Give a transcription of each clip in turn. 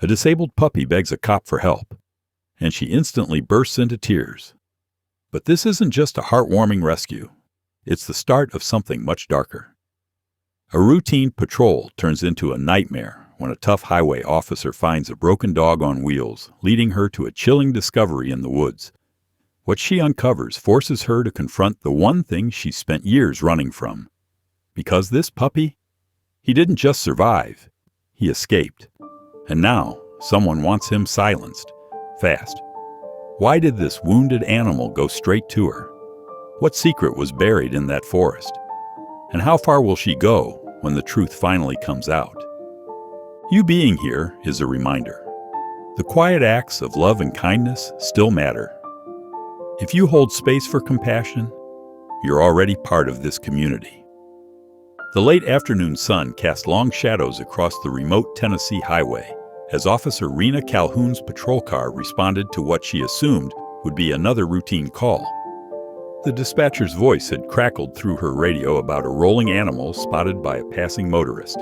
A disabled puppy begs a cop for help, and she instantly bursts into tears. But this isn't just a heartwarming rescue. It's the start of something much darker. A routine patrol turns into a nightmare when a tough highway officer finds a broken dog on wheels, leading her to a chilling discovery in the woods. What she uncovers forces her to confront the one thing she spent years running from. Because this puppy, he didn't just survive, he escaped. And now, someone wants him silenced, fast. Why did this wounded animal go straight to her? What secret was buried in that forest? And how far will she go when the truth finally comes out? You being here is a reminder. The quiet acts of love and kindness still matter. If you hold space for compassion, you're already part of this community. The late afternoon sun cast long shadows across the remote Tennessee highway as Officer Rena Calhoun's patrol car responded to what she assumed would be another routine call. The dispatcher's voice had crackled through her radio about a rolling animal spotted by a passing motorist.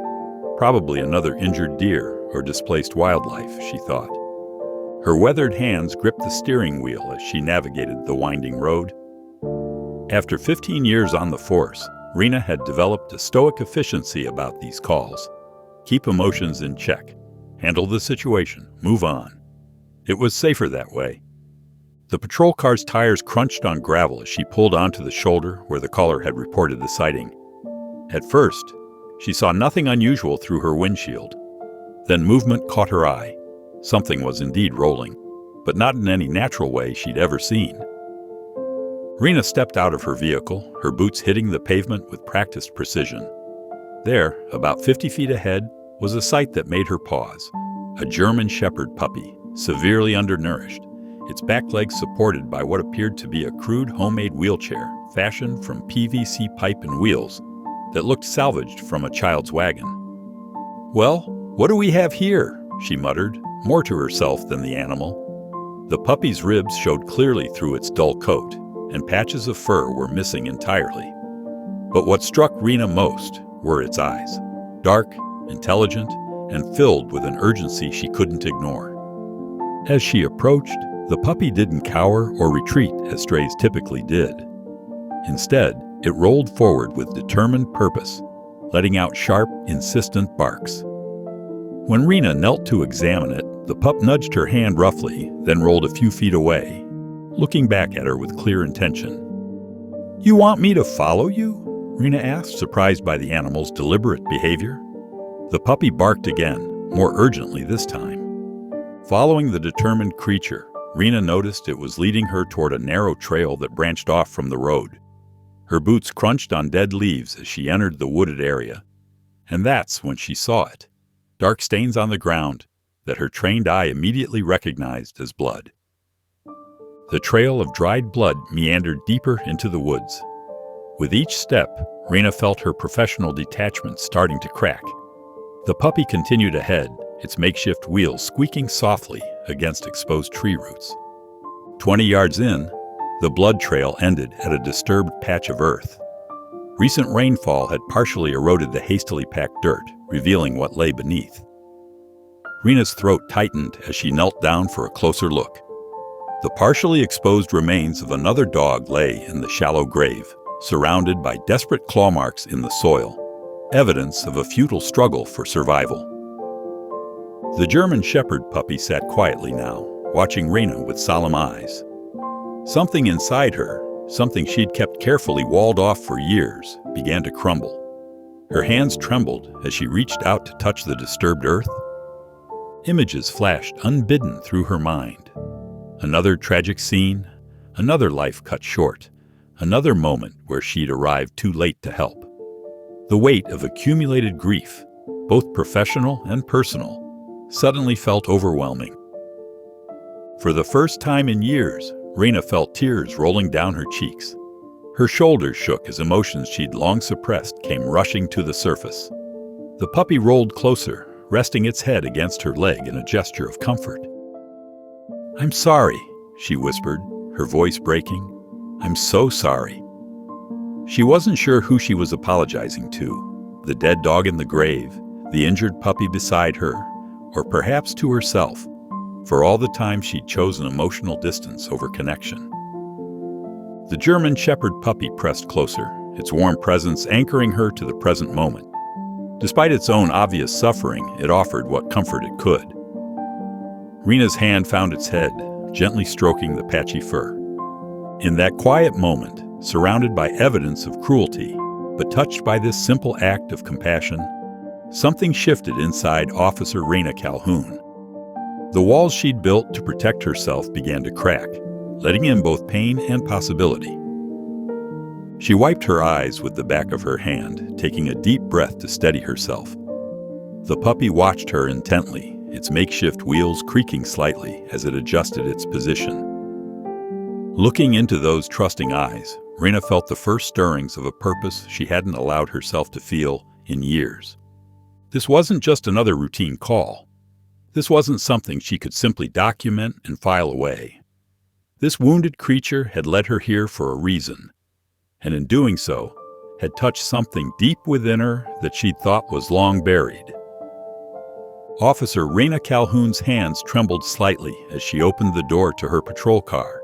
Probably another injured deer or displaced wildlife, she thought. Her weathered hands gripped the steering wheel as she navigated the winding road. After 15 years on the force, Rena had developed a stoic efficiency about these calls. Keep emotions in check. Handle the situation. Move on. It was safer that way. The patrol car's tires crunched on gravel as she pulled onto the shoulder where the caller had reported the sighting. At first, she saw nothing unusual through her windshield. Then movement caught her eye. Something was indeed rolling, but not in any natural way she'd ever seen. Rena stepped out of her vehicle, her boots hitting the pavement with practiced precision. There, about 50 feet ahead, was a sight that made her pause. A German Shepherd puppy, severely undernourished, its back legs supported by what appeared to be a crude homemade wheelchair fashioned from PVC pipe and wheels that looked salvaged from a child's wagon. "Well, what do we have here?" she muttered, more to herself than the animal. The puppy's ribs showed clearly through its dull coat, and patches of fur were missing entirely. But what struck Rena most were its eyes, dark, intelligent, and filled with an urgency she couldn't ignore. As she approached, the puppy didn't cower or retreat as strays typically did. Instead, it rolled forward with determined purpose, letting out sharp, insistent barks. When Rena knelt to examine it, the pup nudged her hand roughly, then rolled a few feet away, looking back at her with clear intention. "You want me to follow you?" Rena asked, surprised by the animal's deliberate behavior. The puppy barked again, more urgently this time. Following the determined creature, Rena noticed it was leading her toward a narrow trail that branched off from the road. Her boots crunched on dead leaves as she entered the wooded area. And that's when she saw it. Dark stains on the ground that her trained eye immediately recognized as blood. The trail of dried blood meandered deeper into the woods. With each step, Rena felt her professional detachment starting to crack. The puppy continued ahead, its makeshift wheels squeaking softly against exposed tree roots. 20 yards in, the blood trail ended at a disturbed patch of earth. Recent rainfall had partially eroded the hastily packed dirt, revealing what lay beneath. Rena's throat tightened as she knelt down for a closer look. The partially exposed remains of another dog lay in the shallow grave, surrounded by desperate claw marks in the soil, evidence of a futile struggle for survival. The German Shepherd puppy sat quietly now, watching Rena with solemn eyes. Something inside her, something she'd kept carefully walled off for years, began to crumble. Her hands trembled as she reached out to touch the disturbed earth. Images flashed unbidden through her mind. Another tragic scene, another life cut short, another moment where she'd arrived too late to help. The weight of accumulated grief, both professional and personal, suddenly felt overwhelming. For the first time in years, Rena felt tears rolling down her cheeks. Her shoulders shook as emotions she'd long suppressed came rushing to the surface. The puppy rolled closer, resting its head against her leg in a gesture of comfort. "I'm sorry," she whispered, her voice breaking. "I'm so sorry." She wasn't sure who she was apologizing to, the dead dog in the grave, the injured puppy beside her, or perhaps to herself, for all the time she'd chosen emotional distance over connection. The German Shepherd puppy pressed closer, its warm presence anchoring her to the present moment. Despite its own obvious suffering, it offered what comfort it could. Rena's hand found its head, gently stroking the patchy fur. In that quiet moment, surrounded by evidence of cruelty, but touched by this simple act of compassion, something shifted inside Officer Rena Calhoun. The walls she'd built to protect herself began to crack, letting in both pain and possibility. She wiped her eyes with the back of her hand, taking a deep breath to steady herself. The puppy watched her intently, its makeshift wheels creaking slightly as it adjusted its position. Looking into those trusting eyes, Rena felt the first stirrings of a purpose she hadn't allowed herself to feel in years. This wasn't just another routine call. This wasn't something she could simply document and file away. This wounded creature had led her here for a reason, and in doing so, had touched something deep within her that she'd thought was long buried. Officer Rena Calhoun's hands trembled slightly as she opened the door to her patrol car.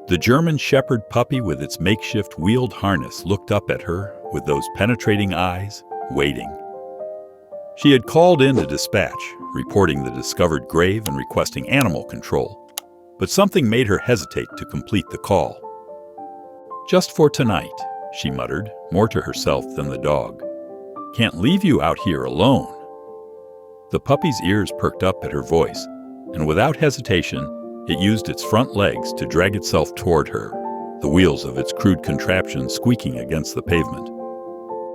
The German Shepherd puppy with its makeshift wheeled harness looked up at her with those penetrating eyes, waiting. She had called in to dispatch, reporting the discovered grave and requesting animal control, but something made her hesitate to complete the call. "Just for tonight," she muttered, more to herself than the dog. "Can't leave you out here alone." The puppy's ears perked up at her voice, and without hesitation, it used its front legs to drag itself toward her, the wheels of its crude contraption squeaking against the pavement.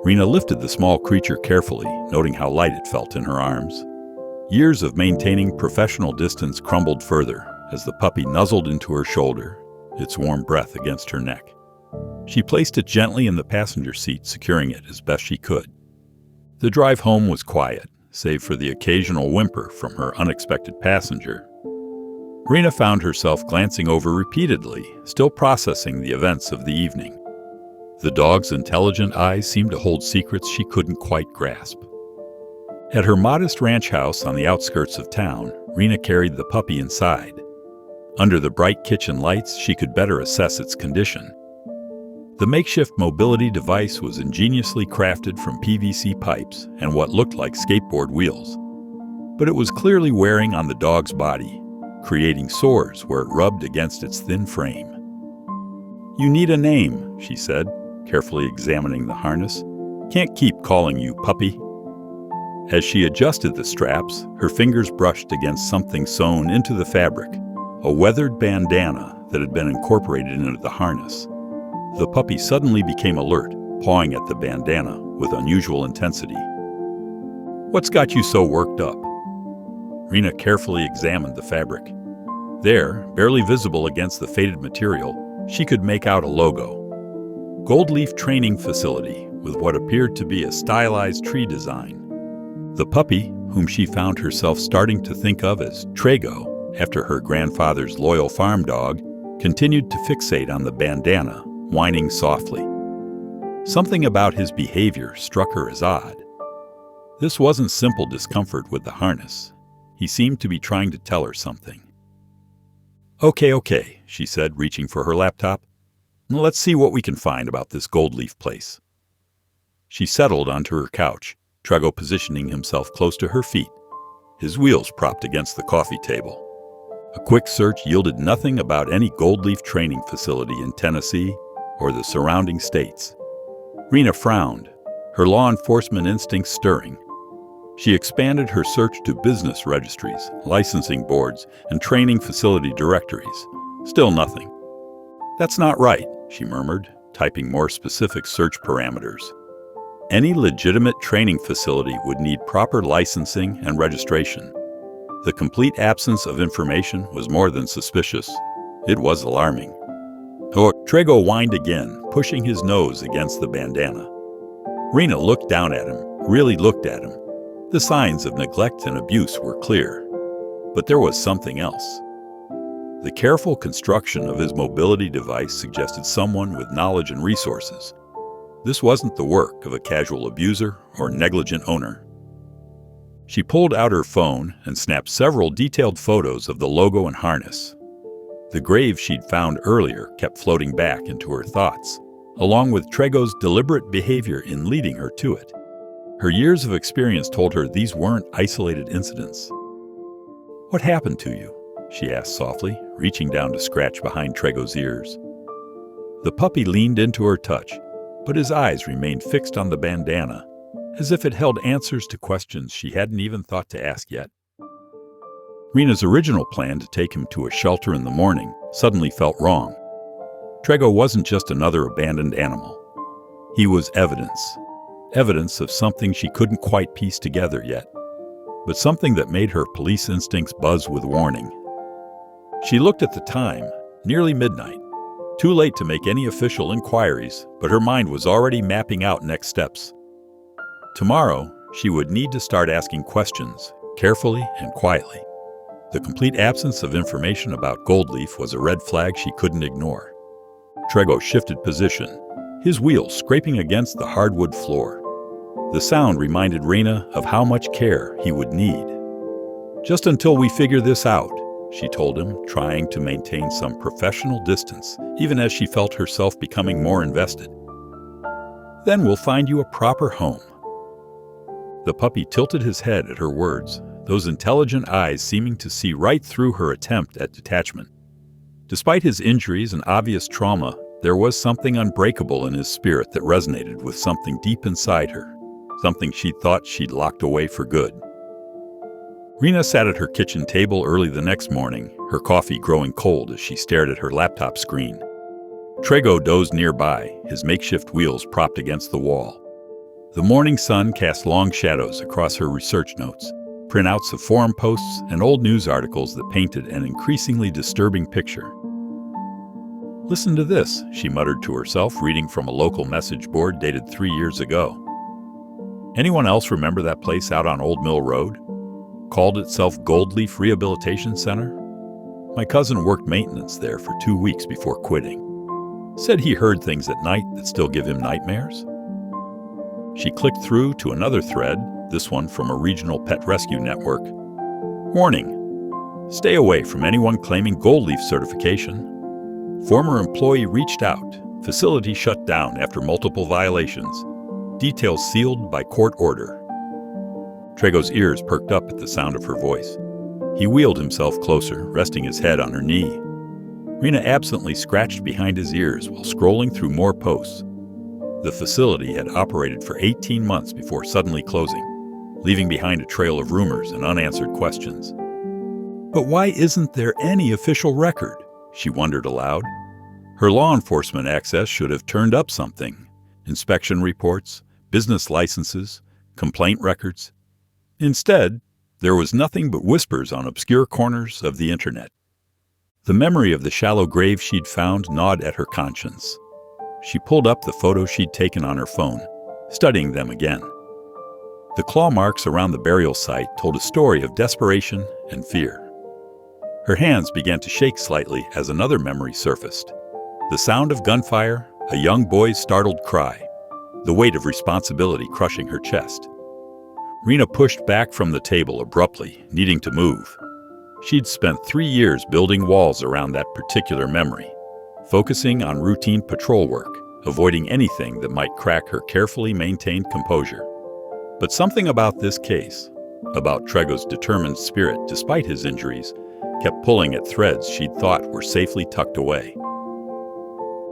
Rena lifted the small creature carefully, noting how light it felt in her arms. Years of maintaining professional distance crumbled further as the puppy nuzzled into her shoulder, its warm breath against her neck. She placed it gently in the passenger seat, securing it as best she could. The drive home was quiet, save for the occasional whimper from her unexpected passenger. Rena found herself glancing over repeatedly, still processing the events of the evening. The dog's intelligent eyes seemed to hold secrets she couldn't quite grasp. At her modest ranch house on the outskirts of town, Rena carried the puppy inside. Under the bright kitchen lights, she could better assess its condition. The makeshift mobility device was ingeniously crafted from PVC pipes and what looked like skateboard wheels. But it was clearly wearing on the dog's body, creating sores where it rubbed against its thin frame. "You need a name," she said, carefully examining the harness. "Can't keep calling you puppy." As she adjusted the straps, her fingers brushed against something sewn into the fabric, a weathered bandana that had been incorporated into the harness. The puppy suddenly became alert, pawing at the bandana with unusual intensity. "What's got you so worked up?" Rena carefully examined the fabric. There, barely visible against the faded material, she could make out a logo. Gold Leaf Training Facility, with what appeared to be a stylized tree design. The puppy, whom she found herself starting to think of as Trago, after her grandfather's loyal farm dog, continued to fixate on the bandana, whining softly. Something about his behavior struck her as odd. This wasn't simple discomfort with the harness. He seemed to be trying to tell her something. Okay, she said, reaching for her laptop. "Let's see what we can find about this Gold Leaf place." She settled onto her couch, Trago positioning himself close to her feet, his wheels propped against the coffee table. A quick search yielded nothing about any Gold Leaf training facility in Tennessee or the surrounding states. Rena frowned, her law enforcement instincts stirring. She expanded her search to business registries, licensing boards, and training facility directories. Still nothing. "That's not right," she murmured, typing more specific search parameters. Any legitimate training facility would need proper licensing and registration. The complete absence of information was more than suspicious. It was alarming. Oh, Trago whined again, pushing his nose against the bandana. Rena looked down at him, really looked at him. The signs of neglect and abuse were clear. But there was something else. The careful construction of his mobility device suggested someone with knowledge and resources. This wasn't the work of a casual abuser or negligent owner. She pulled out her phone and snapped several detailed photos of the logo and harness. The grave she'd found earlier kept floating back into her thoughts, along with Trego's deliberate behavior in leading her to it. Her years of experience told her these weren't isolated incidents. "What happened to you?" she asked softly, reaching down to scratch behind Trego's ears. The puppy leaned into her touch, but his eyes remained fixed on the bandana, as if it held answers to questions she hadn't even thought to ask yet. Rena's original plan to take him to a shelter in the morning suddenly felt wrong. Trego wasn't just another abandoned animal. He was evidence of something she couldn't quite piece together yet, but something that made her police instincts buzz with warning. She looked at the time, nearly midnight. Too late to make any official inquiries, but her mind was already mapping out next steps. Tomorrow, she would need to start asking questions, carefully and quietly. The complete absence of information about Goldleaf was a red flag she couldn't ignore. Trego shifted position, his wheels scraping against the hardwood floor. The sound reminded Rena of how much care he would need. "Just until we figure this out," she told him, trying to maintain some professional distance, even as she felt herself becoming more invested. "Then we'll find you a proper home." The puppy tilted his head at her words, those intelligent eyes seeming to see right through her attempt at detachment. Despite his injuries and obvious trauma, there was something unbreakable in his spirit that resonated with something deep inside her, something she thought she'd locked away for good. Rena sat at her kitchen table early the next morning, her coffee growing cold as she stared at her laptop screen. Trego dozed nearby, his makeshift wheels propped against the wall. The morning sun cast long shadows across her research notes, printouts of forum posts and old news articles that painted an increasingly disturbing picture. "Listen to this," she muttered to herself, reading from a local message board dated 3 years ago. "Anyone else remember that place out on Old Mill Road? Called itself Goldleaf Rehabilitation Center? My cousin worked maintenance there for 2 weeks before quitting. Said he heard things at night that still give him nightmares." She clicked through to another thread, this one from a regional pet rescue network. "Warning: stay away from anyone claiming Goldleaf certification. Former employee reached out. Facility shut down after multiple violations. Details sealed by court order." Trego's ears perked up at the sound of her voice. He wheeled himself closer, resting his head on her knee. Rena absently scratched behind his ears while scrolling through more posts. The facility had operated for 18 months before suddenly closing, leaving behind a trail of rumors and unanswered questions. But why isn't there any official record? She wondered aloud. Her law enforcement access should have turned up something. Inspection reports, business licenses, complaint records. Instead, there was nothing but whispers on obscure corners of the internet. The memory of the shallow grave she'd found gnawed at her conscience. She pulled up the photos she'd taken on her phone, studying them again. The claw marks around the burial site told a story of desperation and fear. Her hands began to shake slightly as another memory surfaced. The sound of gunfire, a young boy's startled cry, the weight of responsibility crushing her chest. Rena pushed back from the table abruptly, needing to move. She'd spent 3 years building walls around that particular memory, focusing on routine patrol work, avoiding anything that might crack her carefully maintained composure. But something about this case, about Trego's determined spirit despite his injuries, kept pulling at threads she'd thought were safely tucked away.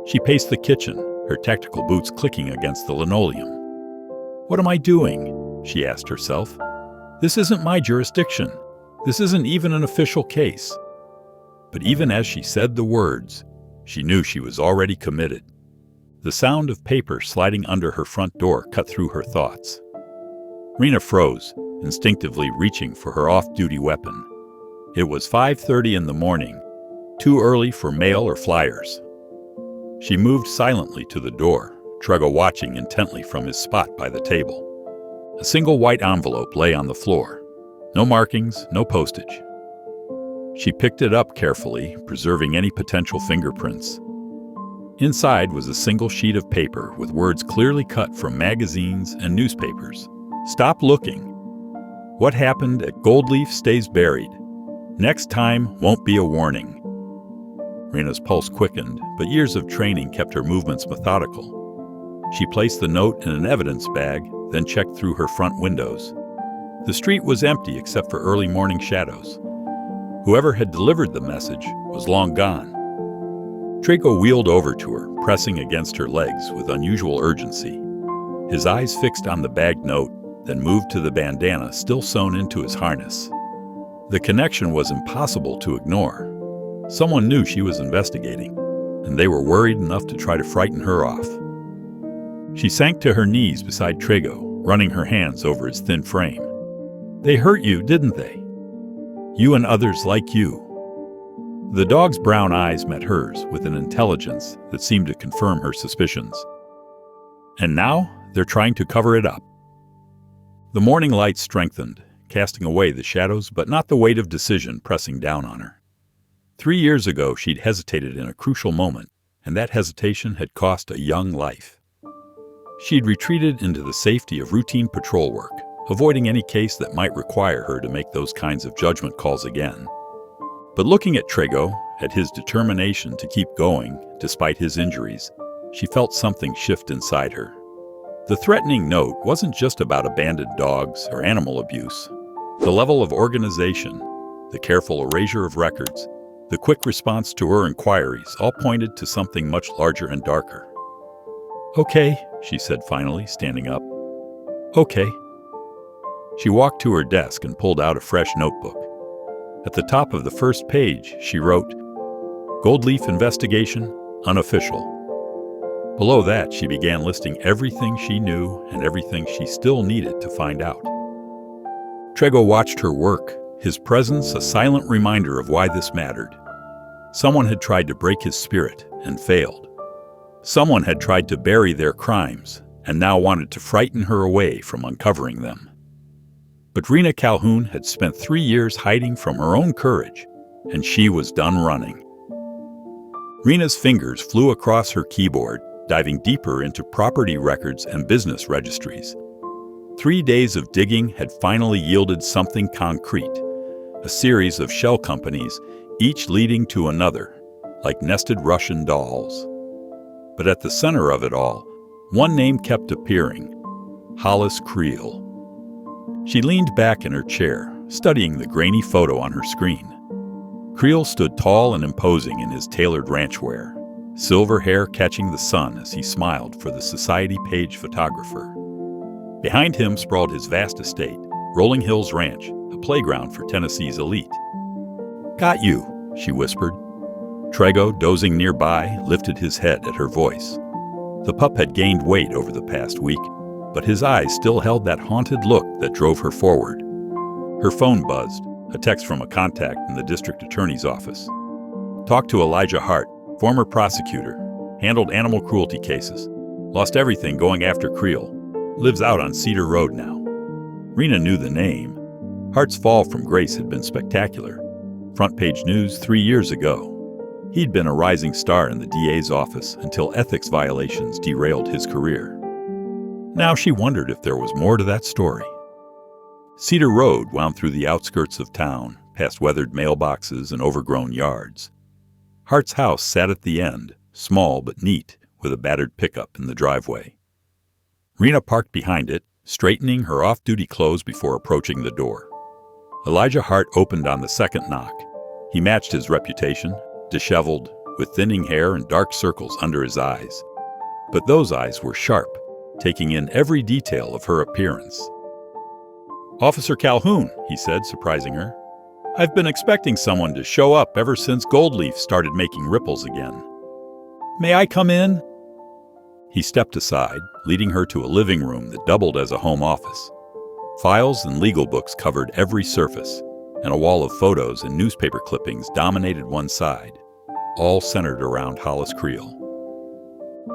She paced the kitchen, her tactical boots clicking against the linoleum. "What am I doing?" she asked herself. "This isn't my jurisdiction. This isn't even an official case." But even as she said the words, she knew she was already committed. The sound of paper sliding under her front door cut through her thoughts. Rena froze, instinctively reaching for her off-duty weapon. It was 5:30 in the morning, too early for mail or flyers. She moved silently to the door, Trego watching intently from his spot by the table. A single white envelope lay on the floor. No markings, no postage. She picked it up carefully, preserving any potential fingerprints. Inside was a single sheet of paper with words clearly cut from magazines and newspapers. "Stop looking." What happened at Goldleaf stays buried. Next time won't be a warning. Rena's pulse quickened, but years of training kept her movements methodical. She placed the note in an evidence bag, then checked through her front windows. The street was empty except for early morning shadows. Whoever had delivered the message was long gone. Trago wheeled over to her, pressing against her legs with unusual urgency. His eyes fixed on the bagged note, then moved to the bandana still sewn into his harness. The connection was impossible to ignore. Someone knew she was investigating, and they were worried enough to try to frighten her off. She sank to her knees beside Trago, running her hands over his thin frame. They hurt you, didn't they? You and others like you. The dog's brown eyes met hers with an intelligence that seemed to confirm her suspicions. And now they're trying to cover it up. The morning light strengthened, casting away the shadows but not the weight of decision pressing down on her. 3 years ago she'd hesitated in a crucial moment, and that hesitation had cost a young life. She'd retreated into the safety of routine patrol work, avoiding any case that might require her to make those kinds of judgment calls again. But looking at Trago, at his determination to keep going despite his injuries, she felt something shift inside her. The threatening note wasn't just about abandoned dogs or animal abuse. The level of organization, the careful erasure of records, the quick response to her inquiries all pointed to something much larger and darker. "Okay," she said finally, standing up. "Okay." She walked to her desk and pulled out a fresh notebook. At the top of the first page, she wrote, "Goldleaf investigation, unofficial." Below that, she began listing everything she knew and everything she still needed to find out. Trago watched her work, his presence a silent reminder of why this mattered. Someone had tried to break his spirit and failed. Someone had tried to bury their crimes and now wanted to frighten her away from uncovering them. But Rena Calhoun had spent 3 years hiding from her own courage, and she was done running. Rena's fingers flew across her keyboard, diving deeper into property records and business registries. 3 days of digging had finally yielded something concrete, a series of shell companies, each leading to another, like nested Russian dolls. But at the center of it all, one name kept appearing: Hollis Creel. She leaned back in her chair, studying the grainy photo on her screen. Creel stood tall and imposing in his tailored ranch wear, silver hair catching the sun as he smiled for the Society page photographer. Behind him sprawled his vast estate, Rolling Hills Ranch, a playground for Tennessee's elite. "Got you," she whispered. Trago, dozing nearby, lifted his head at her voice. The pup had gained weight over the past week, but his eyes still held that haunted look that drove her forward. Her phone buzzed, a text from a contact in the district attorney's office. "Talked to Elijah Hart, former prosecutor, handled animal cruelty cases, lost everything going after Creel, lives out on Cedar Road now." Rena knew the name. Hart's fall from grace had been spectacular. Front-page news 3 years ago. He'd been a rising star in the DA's office until ethics violations derailed his career. Now she wondered if there was more to that story. Cedar Road wound through the outskirts of town, past weathered mailboxes and overgrown yards. Hart's house sat at the end, small but neat, with a battered pickup in the driveway. Rena parked behind it, straightening her off-duty clothes before approaching the door. Elijah Hart opened on the second knock. He matched his reputation, disheveled, with thinning hair and dark circles under his eyes. But those eyes were sharp, taking in every detail of her appearance. "Officer Calhoun," he said, surprising her. "I've been expecting someone to show up ever since Goldleaf started making ripples again. May I come in?" He stepped aside, leading her to a living room that doubled as a home office. Files and legal books covered every surface, and a wall of photos and newspaper clippings dominated one side, all centered around Hollis Creel.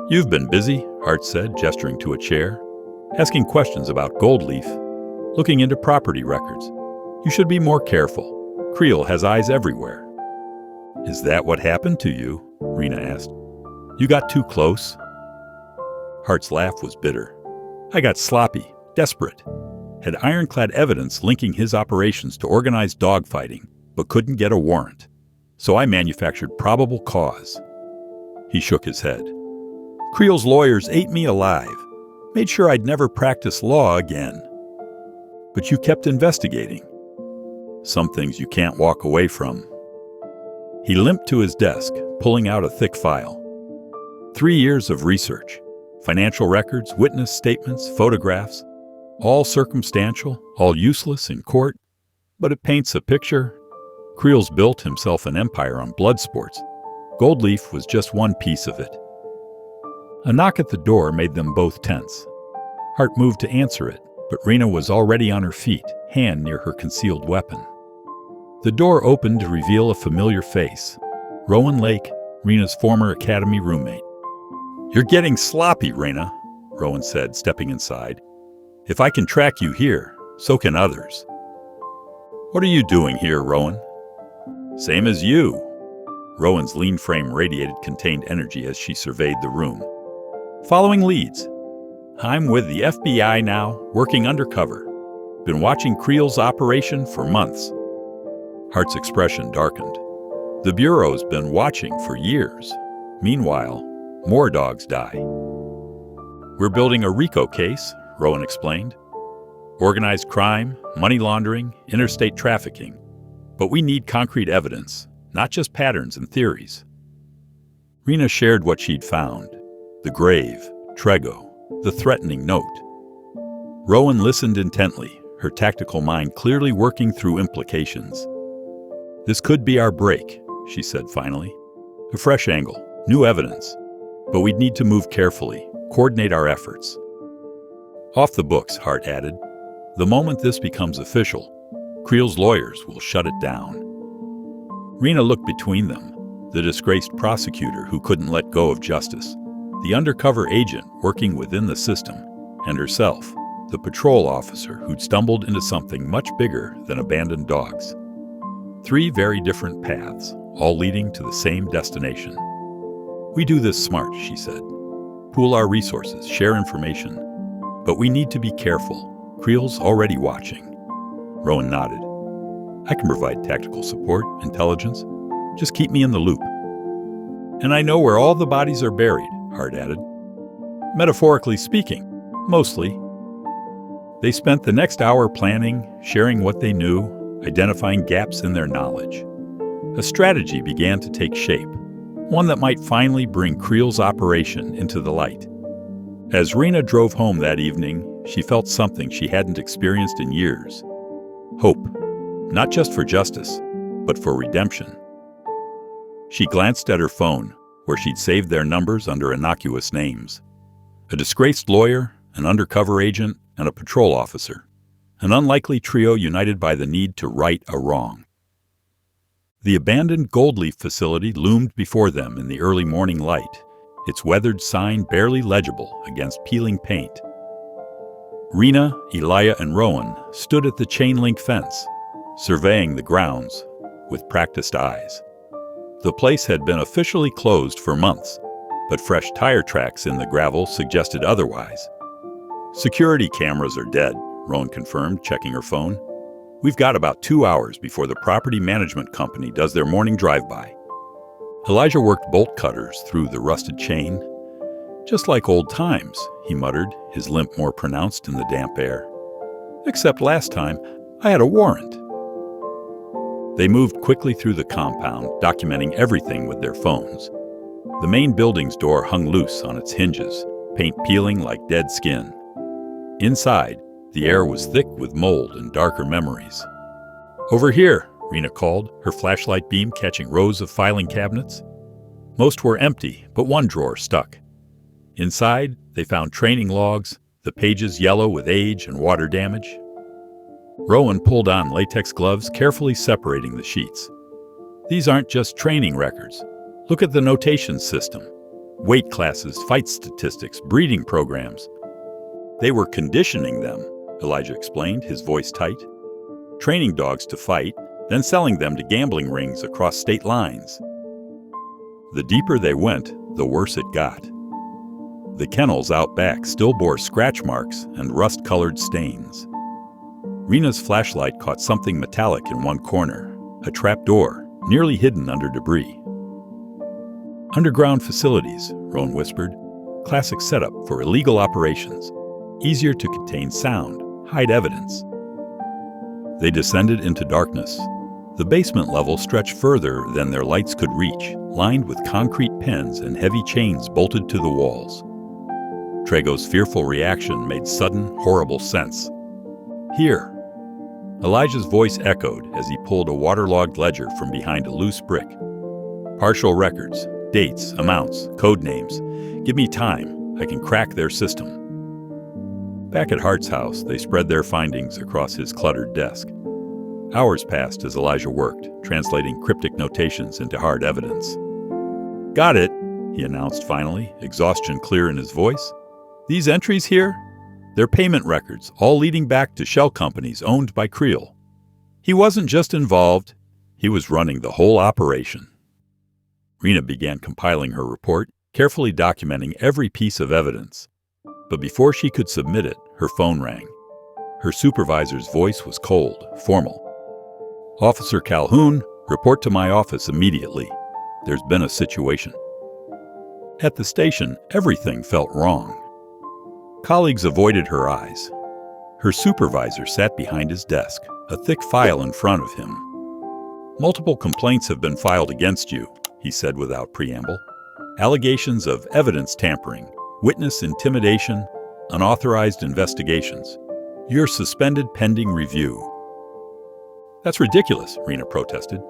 "You've been busy," Hart said, gesturing to a chair, "asking questions about Goldleaf, looking into property records. You should be more careful. Creel has eyes everywhere." "Is that what happened to you?" Rena asked. "You got too close?" Hart's laugh was bitter. "I got sloppy, desperate. had ironclad evidence linking his operations to organized dogfighting, but couldn't get a warrant. So I manufactured probable cause. He shook his head. Creel's lawyers ate me alive, made sure I'd never practice law again. But you kept investigating. Some things you can't walk away from. He limped to his desk, pulling out a thick file. 3 years of research, financial records, witness statements, photographs, all circumstantial, all useless in court, but it paints a picture. Creel's built himself an empire on blood sports. Goldleaf was just one piece of it. A knock at the door made them both tense. Hart moved to answer it, but Rena was already on her feet, hand near her concealed weapon. The door opened to reveal a familiar face. Rowan Lake, Rena's former academy roommate. "You're getting sloppy, Rena," Rowan said, stepping inside. "If I can track you here, so can others." "What are you doing here, Rowan?" "Same as you." Rowan's lean frame radiated contained energy as she surveyed the room. "Following leads. I'm with the FBI now, working undercover. Been watching Creel's operation for months." Hart's expression darkened. "The Bureau's been watching for years. Meanwhile, more dogs die." "We're building a RICO case," Rowan explained. "Organized crime, money laundering, interstate trafficking. But we need concrete evidence, not just patterns and theories." Rena shared what she'd found. The grave, Trego, the threatening note. Rowan listened intently, her tactical mind clearly working through implications. "This could be our break," she said finally. "A fresh angle, new evidence. But we'd need to move carefully, coordinate our efforts." "Off the books," Hart added. "The moment this becomes official, Creel's lawyers will shut it down." Rena looked between them, the disgraced prosecutor who couldn't let go of justice, the undercover agent working within the system, and herself, the patrol officer who'd stumbled into something much bigger than abandoned dogs. 3 very different paths, all leading to the same destination. "We do this smart," she said. "Pool our resources, share information. But we need to be careful. Creel's already watching." Rowan nodded. "I can provide tactical support, intelligence. Just keep me in the loop." "And I know where all the bodies are buried," Hart added. "Metaphorically speaking, mostly." They spent the next hour planning, sharing what they knew, identifying gaps in their knowledge. A strategy began to take shape, one that might finally bring Creel's operation into the light. As Rena drove home that evening, she felt something she hadn't experienced in years. Hope, not just for justice, but for redemption. She glanced at her phone, where she'd saved their numbers under innocuous names. A disgraced lawyer, an undercover agent, and a patrol officer. An unlikely trio united by the need to right a wrong. The abandoned Goldleaf facility loomed before them in the early morning light, its weathered sign barely legible against peeling paint. Rena, Elia, and Rowan stood at the chain-link fence, surveying the grounds with practiced eyes. The place had been officially closed for months, but fresh tire tracks in the gravel suggested otherwise. "Security cameras are dead," Rowan confirmed, checking her phone. "We've got about 2 hours before the property management company does their morning drive-by." Elijah worked bolt cutters through the rusted chain. "Just like old times," he muttered, his limp more pronounced in the damp air. "Except last time, I had a warrant." They moved quickly through the compound, documenting everything with their phones. The main building's door hung loose on its hinges, paint peeling like dead skin. Inside, the air was thick with mold and darker memories. "Over here," Rena called, her flashlight beam catching rows of filing cabinets. Most were empty, but one drawer stuck. Inside, they found training logs, the pages yellow with age and water damage. Rowan pulled on latex gloves, carefully separating the sheets. "These aren't just training records. Look at the notation system. Weight classes, fight statistics, breeding programs." "They were conditioning them," Elijah explained, his voice tight. "Training dogs to fight, then selling them to gambling rings across state lines." The deeper they went, the worse it got. The kennels out back still bore scratch marks and rust-colored stains. Rena's flashlight caught something metallic in one corner, a trapdoor, nearly hidden under debris. Underground facilities, Rowan whispered. Classic setup for illegal operations. Easier to contain sound, hide evidence. They descended into darkness. The basement level stretched further than their lights could reach, lined with concrete pens and heavy chains bolted to the walls. Trego's fearful reaction made sudden, horrible sense. Here. Elijah's voice echoed as he pulled a waterlogged ledger from behind a loose brick. Partial records, dates, amounts, code names. Give me time. I can crack their system. Back at Hart's house, they spread their findings across his cluttered desk. Hours passed as Elijah worked, translating cryptic notations into hard evidence. Got it, he announced finally, exhaustion clear in his voice. These entries here? They're payment records, all leading back to shell companies owned by Creel. He wasn't just involved, he was running the whole operation. Rena began compiling her report, carefully documenting every piece of evidence. But before she could submit it, her phone rang. Her supervisor's voice was cold, formal. Officer Calhoun, report to my office immediately. There's been a situation. At the station, everything felt wrong. Colleagues avoided her eyes. Her supervisor sat behind his desk, a thick file in front of him. Multiple complaints have been filed against you, he said without preamble. Allegations of evidence tampering, witness intimidation, unauthorized investigations. You're suspended pending review. That's ridiculous, Rena protested.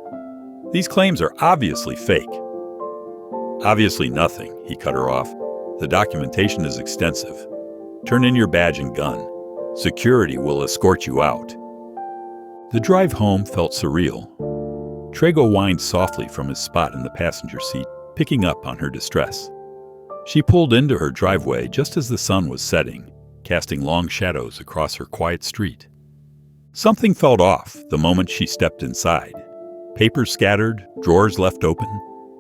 These claims are obviously fake. Obviously nothing, he cut her off. The documentation is extensive. Turn in your badge and gun. Security will escort you out. The drive home felt surreal. Trego whined softly from his spot in the passenger seat, picking up on her distress. She pulled into her driveway just as the sun was setting, casting long shadows across her quiet street. Something felt off the moment she stepped inside. Papers scattered, drawers left open.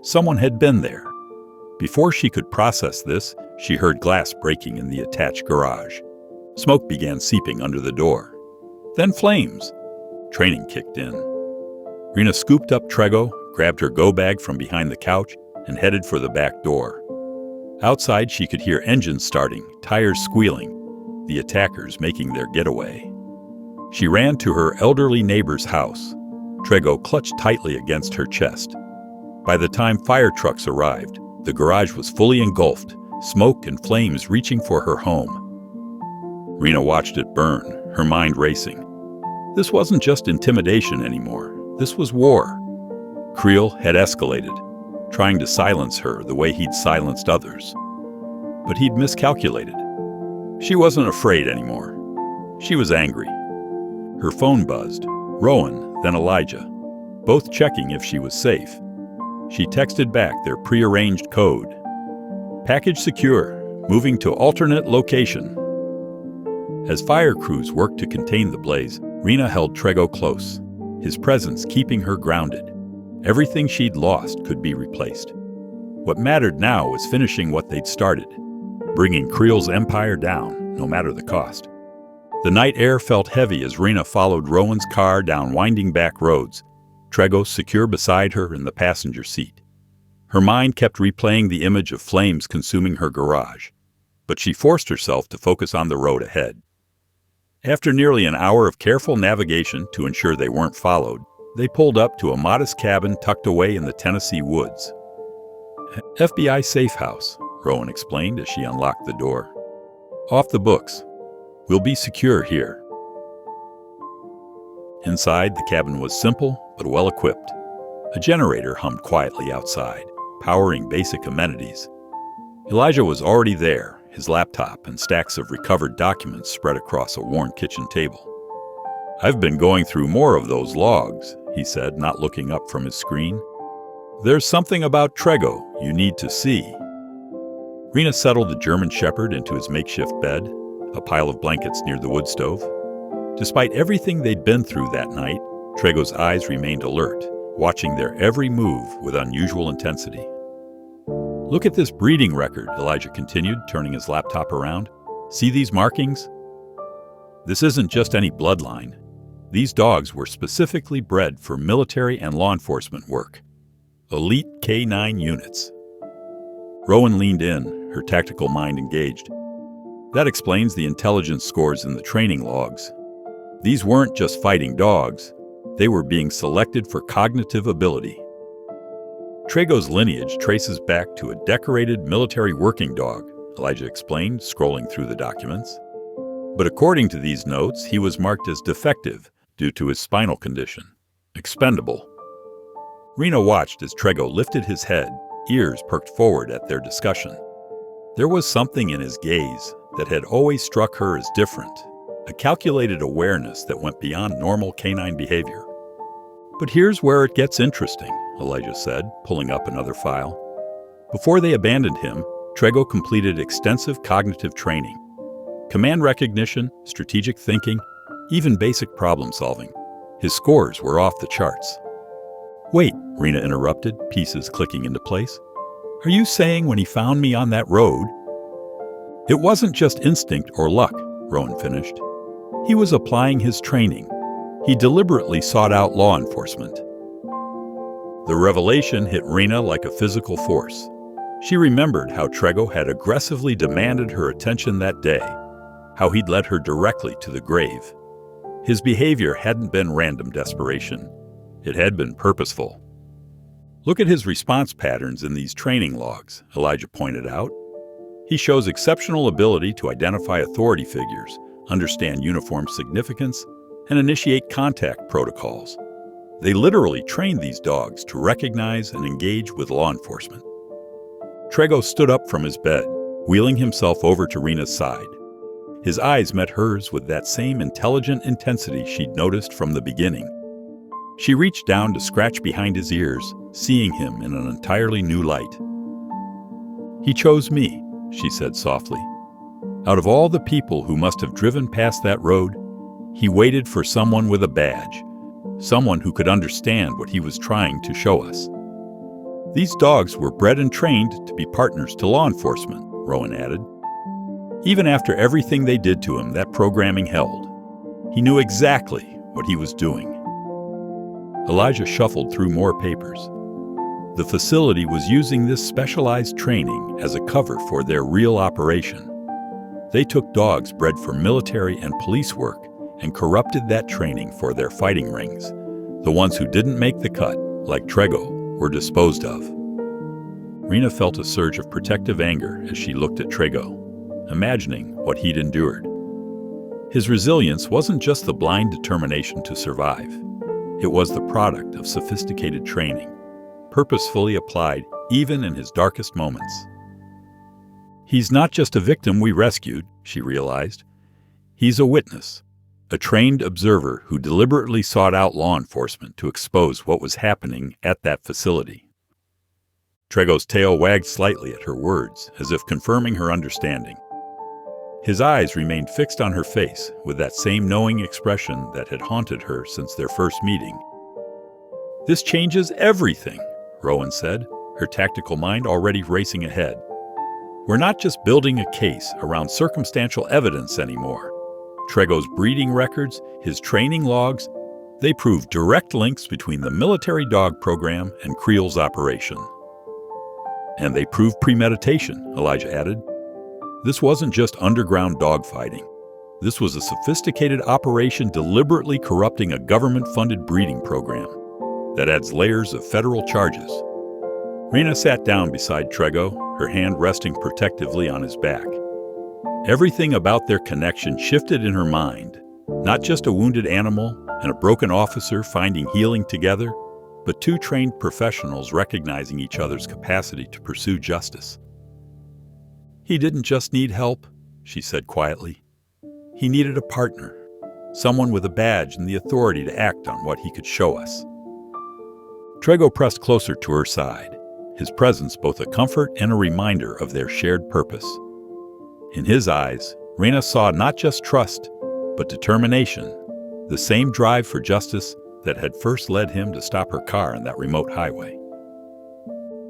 Someone had been there. Before she could process this, she heard glass breaking in the attached garage. Smoke began seeping under the door. Then flames. Training kicked in. Rena scooped up Trego, grabbed her go-bag from behind the couch, and headed for the back door. Outside, she could hear engines starting, tires squealing, the attackers making their getaway. She ran to her elderly neighbor's house. Trego clutched tightly against her chest. By the time fire trucks arrived, the garage was fully engulfed, smoke and flames reaching for her home. Rena watched it burn, her mind racing. This wasn't just intimidation anymore. This was war. Creel had escalated, trying to silence her the way he'd silenced others. But he'd miscalculated. She wasn't afraid anymore. She was angry. Her phone buzzed. Rowan, then Elijah, both checking if she was safe. She texted back their prearranged code. Package secure, moving to alternate location. As fire crews worked to contain the blaze, Rena held Trego close, his presence keeping her grounded. Everything she'd lost could be replaced. What mattered now was finishing what they'd started, bringing Creel's empire down, no matter the cost. The night air felt heavy as Rena followed Rowan's car down winding back roads, Trego secure beside her in the passenger seat. Her mind kept replaying the image of flames consuming her garage, but she forced herself to focus on the road ahead. After nearly an hour of careful navigation to ensure they weren't followed, they pulled up to a modest cabin tucked away in the Tennessee woods. FBI safe house, Rowan explained as she unlocked the door. Off the books. We'll be secure here. Inside, the cabin was simple but well-equipped. A generator hummed quietly outside, powering basic amenities. Elijah was already there, his laptop and stacks of recovered documents spread across a worn kitchen table. I've been going through more of those logs, he said, not looking up from his screen. There's something about Trego you need to see. Rena settled the German Shepherd into his makeshift bed, a pile of blankets near the wood stove. Despite everything they'd been through that night, Trego's eyes remained alert, watching their every move with unusual intensity. Look at this breeding record, Elijah continued, turning his laptop around. See these markings? This isn't just any bloodline. These dogs were specifically bred for military and law enforcement work. Elite K9 units. Rowan leaned in, her tactical mind engaged. That explains the intelligence scores in the training logs. These weren't just fighting dogs, they were being selected for cognitive ability. Trego's lineage traces back to a decorated military working dog, Elijah explained, scrolling through the documents. But according to these notes, he was marked as defective due to his spinal condition. Expendable. Rena watched as Trego lifted his head, ears perked forward at their discussion. There was something in his gaze that had always struck her as different, a calculated awareness that went beyond normal canine behavior. But here's where it gets interesting, Elijah said, pulling up another file. Before they abandoned him, Trego completed extensive cognitive training. Command recognition, strategic thinking, even basic problem solving. His scores were off the charts. Wait, Rena interrupted, pieces clicking into place. Are you saying when he found me on that road? It wasn't just instinct or luck, Rowan finished. He was applying his training. He deliberately sought out law enforcement. The revelation hit Rena like a physical force. She remembered how Trego had aggressively demanded her attention that day, how he'd led her directly to the grave. His behavior hadn't been random desperation. It had been purposeful. Look at his response patterns in these training logs, Elijah pointed out. He shows exceptional ability to identify authority figures, understand uniform significance, and initiate contact protocols. They literally trained these dogs to recognize and engage with law enforcement. Trego stood up from his bed, wheeling himself over to Rena's side. His eyes met hers with that same intelligent intensity she'd noticed from the beginning. She reached down to scratch behind his ears, seeing him in an entirely new light. He chose me, she said softly. Out of all the people who must have driven past that road, he waited for someone with a badge, someone who could understand what he was trying to show us. These dogs were bred and trained to be partners to law enforcement, Rowan added. Even after everything they did to him, that programming held. He knew exactly what he was doing. Elijah shuffled through more papers. The facility was using this specialized training as a cover for their real operation. They took dogs bred for military and police work and corrupted that training for their fighting rings. The ones who didn't make the cut, like Trego, were disposed of. Rena felt a surge of protective anger as she looked at Trego, imagining what he'd endured. His resilience wasn't just the blind determination to survive. It was the product of sophisticated training, purposefully applied even in his darkest moments. He's not just a victim we rescued, she realized. He's a witness, a trained observer who deliberately sought out law enforcement to expose what was happening at that facility. Trego's tail wagged slightly at her words, as if confirming her understanding. His eyes remained fixed on her face with that same knowing expression that had haunted her since their first meeting. This changes everything, Rowan said, her tactical mind already racing ahead. We're not just building a case around circumstantial evidence anymore. Trego's breeding records, his training logs, they prove direct links between the military dog program and Creel's operation. And they prove premeditation, Elijah added. This wasn't just underground dogfighting. This was a sophisticated operation deliberately corrupting a government-funded breeding program. That adds layers of federal charges. Rena sat down beside Trego, her hand resting protectively on his back. Everything about their connection shifted in her mind. Not just a wounded animal and a broken officer finding healing together, but two trained professionals recognizing each other's capacity to pursue justice. He didn't just need help, she said quietly. He needed a partner, someone with a badge and the authority to act on what he could show us. Trego pressed closer to her side, his presence both a comfort and a reminder of their shared purpose. In his eyes, Rena saw not just trust, but determination, the same drive for justice that had first led him to stop her car on that remote highway.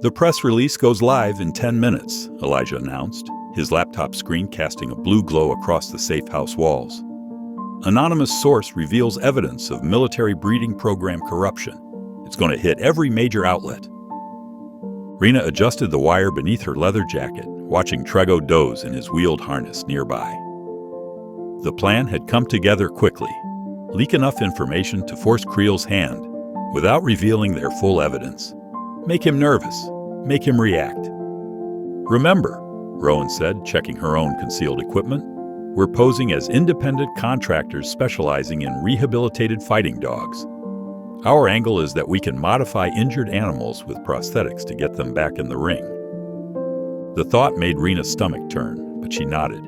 The press release goes live in 10 minutes, Elijah announced, his laptop screen casting a blue glow across the safe house walls. Anonymous source reveals evidence of military breeding program corruption. It's going to hit every major outlet. Rena adjusted the wire beneath her leather jacket, watching Trego doze in his wheeled harness nearby. The plan had come together quickly. Leak enough information to force Creel's hand without revealing their full evidence. Make him nervous. Make him react. Remember, Rowan said, checking her own concealed equipment, we're posing as independent contractors specializing in rehabilitated fighting dogs. Our angle is that we can modify injured animals with prosthetics to get them back in the ring. The thought made Rena's stomach turn, but she nodded.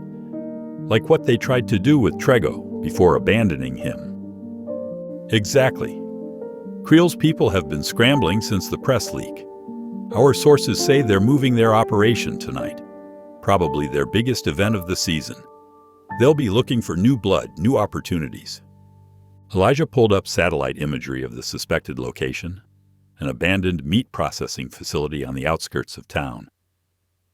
Like what they tried to do with Trego before abandoning him. Exactly. Creel's people have been scrambling since the press leak. Our sources say they're moving their operation tonight, probably their biggest event of the season. They'll be looking for new blood, new opportunities. Elijah pulled up satellite imagery of the suspected location, an abandoned meat processing facility on the outskirts of town.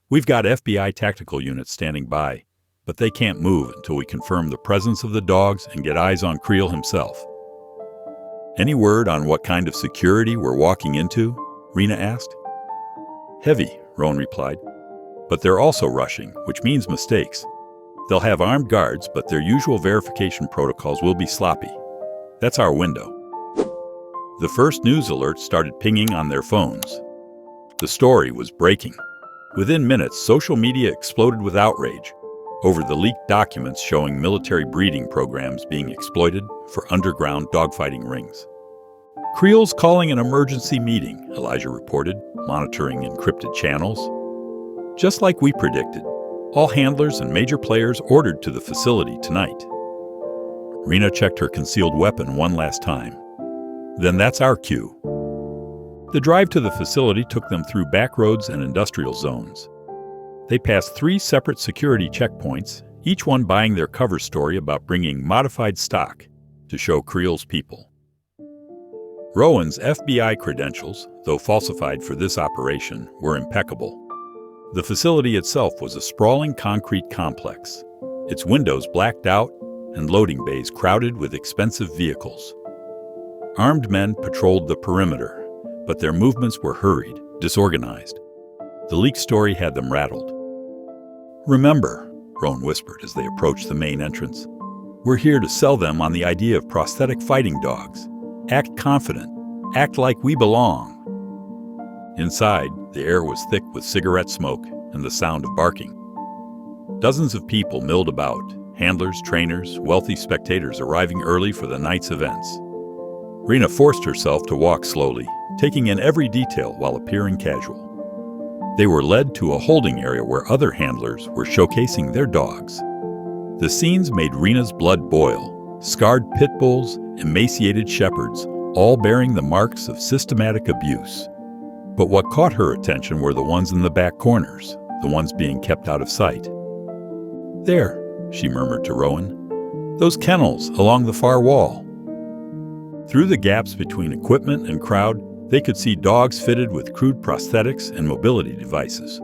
We've got FBI tactical units standing by, but they can't move until we confirm the presence of the dogs and get eyes on Creel himself. Any word on what kind of security we're walking into? Rena asked. Heavy, Rowan replied. But they're also rushing, which means mistakes. They'll have armed guards, but their usual verification protocols will be sloppy. That's our window. The first news alerts started pinging on their phones. The story was breaking. Within minutes, social media exploded with outrage over the leaked documents showing military breeding programs being exploited for underground dogfighting rings. Creel's calling an emergency meeting, Elijah reported, monitoring encrypted channels. Just like we predicted, all handlers and major players ordered to the facility tonight. Rena checked her concealed weapon one last time. Then that's our cue. The drive to the facility took them through back roads and industrial zones. They passed 3 separate security checkpoints, each one buying their cover story about bringing modified stock to show Creel's people. Rowan's FBI credentials, though falsified for this operation, were impeccable. The facility itself was a sprawling concrete complex, its windows blacked out and loading bays crowded with expensive vehicles. Armed men patrolled the perimeter, but their movements were hurried, disorganized. The leaked story had them rattled. Remember, Rowan whispered as they approached the main entrance, we're here to sell them on the idea of prosthetic fighting dogs. Act confident. Act like we belong. Inside, the air was thick with cigarette smoke and the sound of barking. Dozens of people milled about, handlers, trainers, wealthy spectators arriving early for the night's events. Rena forced herself to walk slowly, taking in every detail while appearing casual. They were led to a holding area where other handlers were showcasing their dogs. The scenes made Rena's blood boil. Scarred pit bulls, emaciated shepherds, all bearing the marks of systematic abuse. But what caught her attention were the ones in the back corners, the ones being kept out of sight. There, she murmured to Rowan, those kennels along the far wall. Through the gaps between equipment and crowd, they could see dogs fitted with crude prosthetics and mobility devices.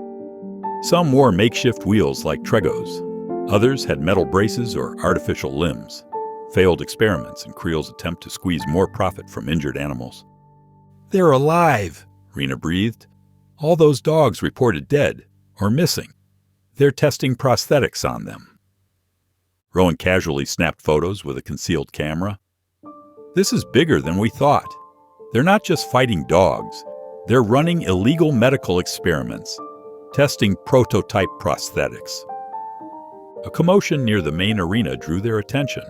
Some wore makeshift wheels like Trego's. Others had metal braces or artificial limbs. Failed experiments in Creel's attempt to squeeze more profit from injured animals. They're alive, Rena breathed. All those dogs reported dead or missing. They're testing prosthetics on them. Rowan casually snapped photos with a concealed camera. This is bigger than we thought. They're not just fighting dogs. They're running illegal medical experiments, testing prototype prosthetics. A commotion near the main arena drew their attention.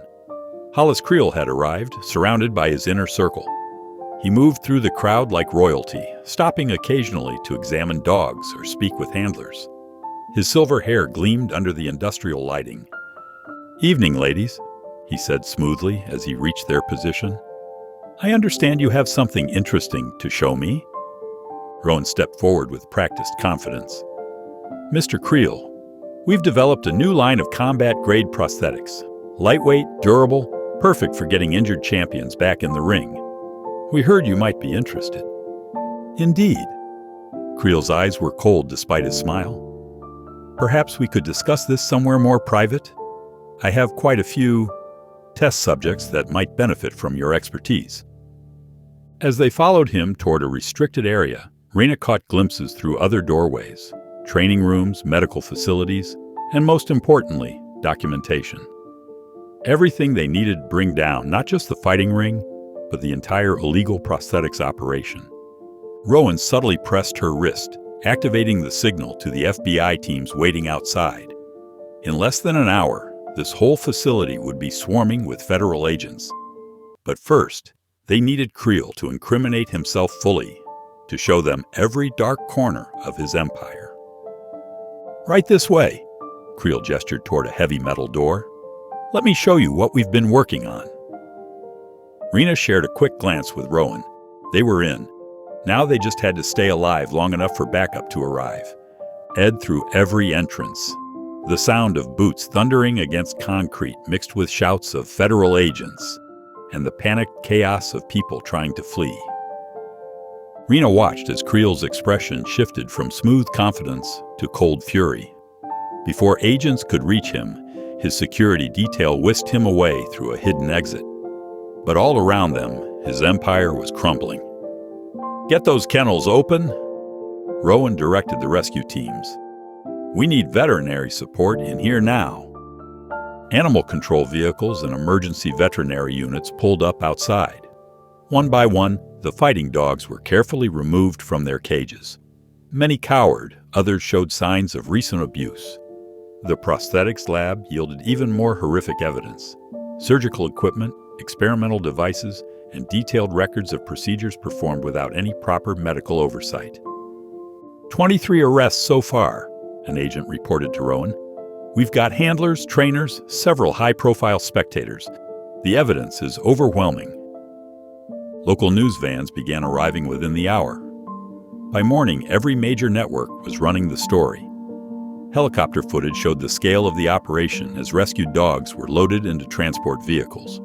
Hollis Creel had arrived, surrounded by his inner circle. He moved through the crowd like royalty, stopping occasionally to examine dogs or speak with handlers. His silver hair gleamed under the industrial lighting. Evening, ladies, he said smoothly as he reached their position. I understand you have something interesting to show me. Rowan stepped forward with practiced confidence. Mr. Creel, we've developed a new line of combat-grade prosthetics. Lightweight, durable, perfect for getting injured champions back in the ring. We heard you might be interested. Indeed. Creel's eyes were cold despite his smile. Perhaps we could discuss this somewhere more private? I have quite a few test subjects that might benefit from your expertise. As they followed him toward a restricted area, Rena caught glimpses through other doorways, training rooms, medical facilities, and most importantly, documentation. Everything they needed to bring down not just the fighting ring, but the entire illegal prosthetics operation. Rowan subtly pressed her wrist, activating the signal to the FBI teams waiting outside. In less than an hour, this whole facility would be swarming with federal agents. But first, they needed Creel to incriminate himself fully, to show them every dark corner of his empire. Right this way, Creel gestured toward a heavy metal door. Let me show you what we've been working on. Rena shared a quick glance with Rowan. They were in. Now they just had to stay alive long enough for backup to arrive. Ed through every entrance. The sound of boots thundering against concrete mixed with shouts of federal agents and the panicked chaos of people trying to flee. Rena watched as Creel's expression shifted from smooth confidence to cold fury. Before agents could reach him, his security detail whisked him away through a hidden exit. But all around them, his empire was crumbling. Get those kennels open, Rowan directed the rescue teams. We need veterinary support in here now. Animal control vehicles and emergency veterinary units pulled up outside. One by one, the fighting dogs were carefully removed from their cages. Many cowered, others showed signs of recent abuse. The prosthetics lab yielded even more horrific evidence. Surgical equipment, experimental devices, and detailed records of procedures performed without any proper medical oversight. 23 arrests so far, an agent reported to Rowan. We've got handlers, trainers, several high-profile spectators. The evidence is overwhelming. Local news vans began arriving within the hour. By morning, every major network was running the story. Helicopter footage showed the scale of the operation as rescued dogs were loaded into transport vehicles.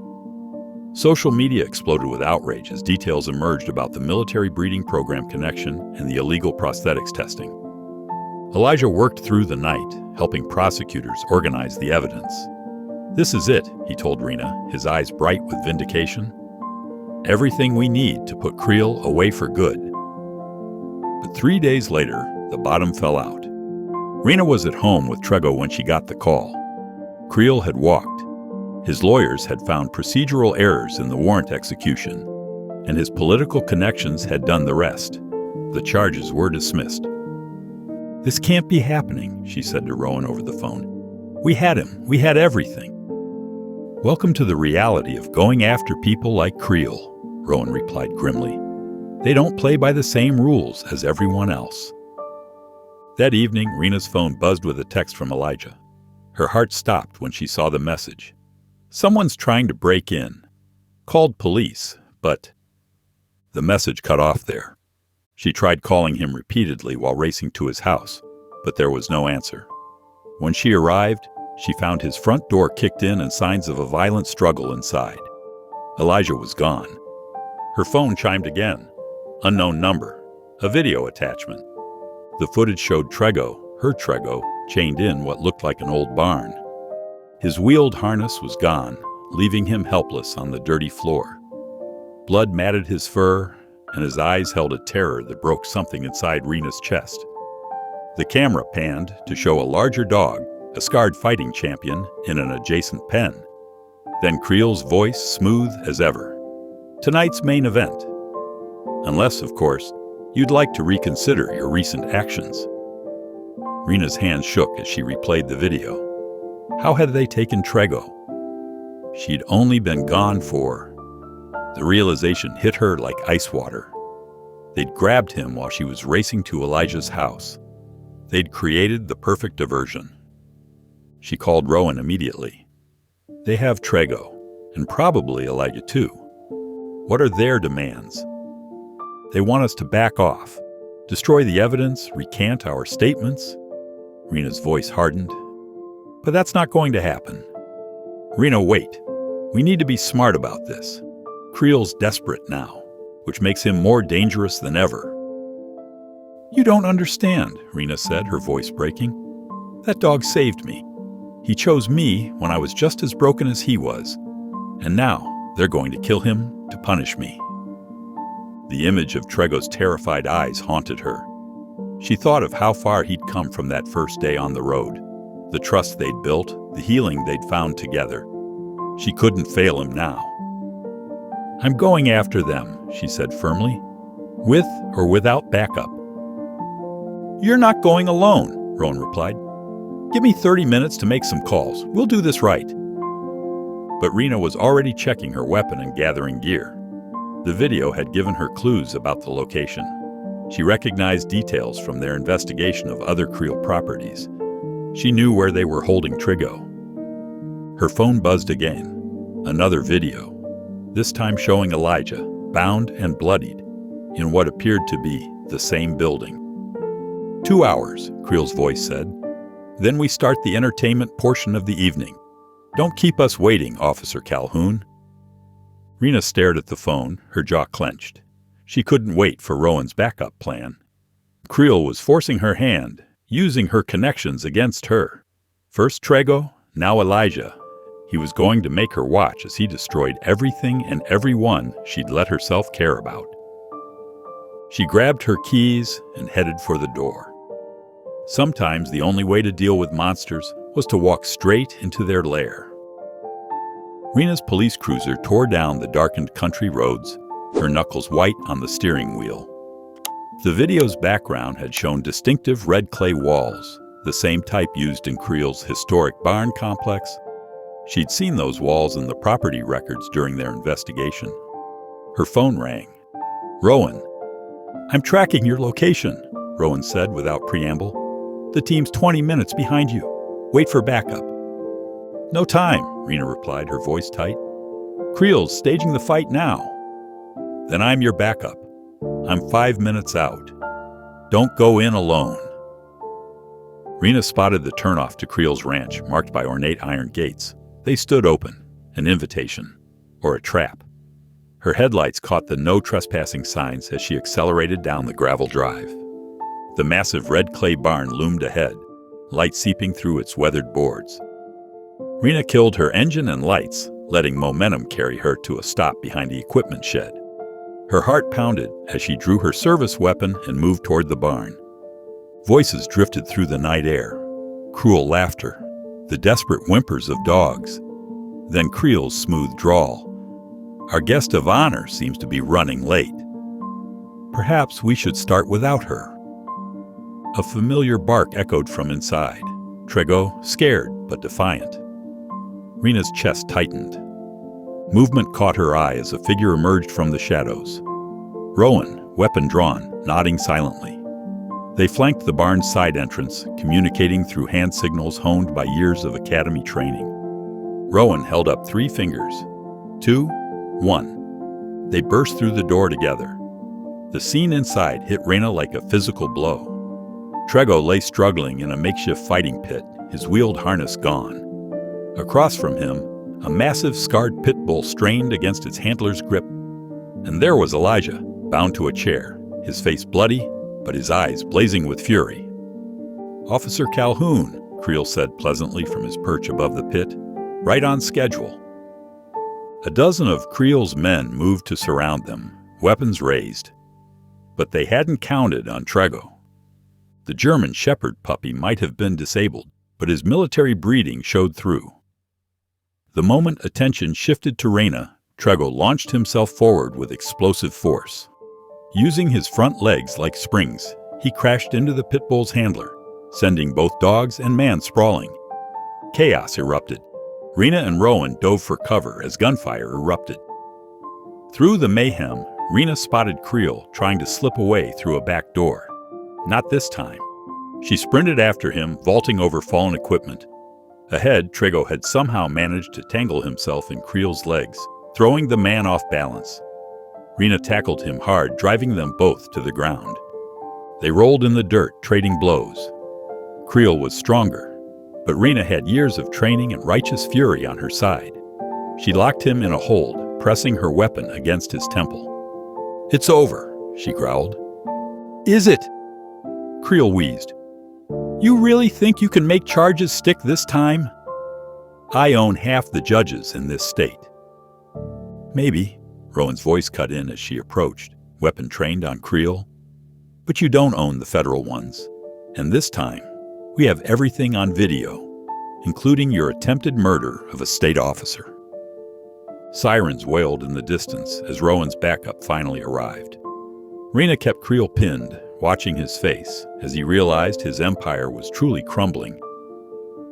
Social media exploded with outrage as details emerged about the military breeding program connection and the illegal prosthetics testing. Elijah worked through the night, helping prosecutors organize the evidence. This is it, he told Rena, his eyes bright with vindication. Everything we need to put Creel away for good. But 3 days later, the bottom fell out. Rena was at home with Trego when she got the call. Creel had walked. His lawyers had found procedural errors in the warrant execution, and his political connections had done the rest. The charges were dismissed. This can't be happening, she said to Rowan over the phone. We had him. We had everything. Welcome to the reality of going after people like Creel, Rowan replied grimly. They don't play by the same rules as everyone else. That evening, Rena's phone buzzed with a text from Elijah. Her heart stopped when she saw the message. Someone's trying to break in. Called police, but... The message cut off there. She tried calling him repeatedly while racing to his house, but there was no answer. When she arrived, she found his front door kicked in and signs of a violent struggle inside. Elijah was gone. Her phone chimed again. Unknown number. A video attachment. The footage showed Trego, her Trego, chained in what looked like an old barn. His wheeled harness was gone, leaving him helpless on the dirty floor. Blood matted his fur, and his eyes held a terror that broke something inside Rena's chest. The camera panned to show a larger dog, a scarred fighting champion, in an adjacent pen. Then Creel's voice smooth as ever. Tonight's main event. Unless, of course, you'd like to reconsider your recent actions. Rena's hands shook as she replayed the video. How had they taken Trego? She'd only been gone for... The realization hit her like ice water. They'd grabbed him while she was racing to Elijah's house. They'd created the perfect diversion. She called Rowan immediately. They have Trego, and probably Elijah too. What are their demands? They want us to back off, destroy the evidence, recant our statements. Rena's voice hardened. But that's not going to happen. Rena, wait. We need to be smart about this. Creel's desperate now, which makes him more dangerous than ever. You don't understand, Rena said, her voice breaking. That dog saved me. He chose me when I was just as broken as he was. And now they're going to kill him to punish me. The image of Trego's terrified eyes haunted her. She thought of how far he'd come from that first day on the road, the trust they'd built, the healing they'd found together. She couldn't fail him now. "I'm going after them," she said firmly, "with or without backup." "You're not going alone," Rowan replied. "Give me 30 minutes to make some calls. We'll do this right." But Rena was already checking her weapon and gathering gear. The video had given her clues about the location. She recognized details from their investigation of other Creel properties. She knew where they were holding Trego. Her phone buzzed again. Another video, this time showing Elijah, bound and bloodied, in what appeared to be the same building. 2 hours, Creel's voice said. "Then we start the entertainment portion of the evening. Don't keep us waiting, Officer Calhoun." Rena stared at the phone, her jaw clenched. She couldn't wait for Rowan's backup plan. Creel was forcing her hand, using her connections against her. First Trego, now Elijah. He was going to make her watch as he destroyed everything and everyone she'd let herself care about. She grabbed her keys and headed for the door. Sometimes the only way to deal with monsters was to walk straight into their lair. Rena's police cruiser tore down the darkened country roads, her knuckles white on the steering wheel. The video's background had shown distinctive red clay walls, the same type used in Creel's historic barn complex. She'd seen those walls in the property records during their investigation. Her phone rang. "Rowan." "I'm tracking your location," Rowan said without preamble. "The team's 20 minutes behind you. Wait for backup." "No time," Rena replied, her voice tight. "Creel's staging the fight now." "Then I'm your backup. I'm 5 minutes out. Don't go in alone." Rena spotted the turnoff to Creel's ranch, marked by ornate iron gates. They stood open, an invitation, or a trap. Her headlights caught the no trespassing signs as she accelerated down the gravel drive. The massive red clay barn loomed ahead, light seeping through its weathered boards. Rena killed her engine and lights, letting momentum carry her to a stop behind the equipment shed. Her heart pounded as she drew her service weapon and moved toward the barn. Voices drifted through the night air, cruel laughter, the desperate whimpers of dogs. Then Creel's smooth drawl. "Our guest of honor seems to be running late. Perhaps we should start without her." A familiar bark echoed from inside. Trego, scared but defiant. Rena's chest tightened. Movement caught her eye as a figure emerged from the shadows. Rowan, weapon drawn, nodding silently. They flanked the barn's side entrance, communicating through hand signals honed by years of academy training. Rowan held up 3 fingers. 2, 1. They burst through the door together. The scene inside hit Rena like a physical blow. Trego lay struggling in a makeshift fighting pit, his wheeled harness gone. Across from him, a massive scarred pit bull strained against its handler's grip. And there was Elijah, bound to a chair, his face bloody, but his eyes blazing with fury. "Officer Calhoun," Creel said pleasantly from his perch above the pit, "right on schedule." A dozen of Creel's men moved to surround them, weapons raised. But they hadn't counted on Trego. The German Shepherd puppy might have been disabled, but his military breeding showed through. The moment attention shifted to Rena, Trego launched himself forward with explosive force. Using his front legs like springs, he crashed into the pit bull's handler, sending both dogs and man sprawling. Chaos erupted. Rena and Rowan dove for cover as gunfire erupted. Through the mayhem, Rena spotted Creel trying to slip away through a back door. Not this time. She sprinted after him, vaulting over fallen equipment. Ahead, Trego had somehow managed to tangle himself in Creel's legs, throwing the man off balance. Rena tackled him hard, driving them both to the ground. They rolled in the dirt, trading blows. Creel was stronger, but Rena had years of training and righteous fury on her side. She locked him in a hold, pressing her weapon against his temple. "It's over," she growled. "Is it?" Creel wheezed. "You really think you can make charges stick this time? I own half the judges in this state." Maybe, Rowan's voice cut in as she approached, weapon trained on Creel. But you don't own the federal ones. And this time, we have everything on video, including your attempted murder of a state officer. Sirens wailed in the distance as Rowan's backup finally arrived. Rena kept Creel pinned, watching his face as he realized his empire was truly crumbling.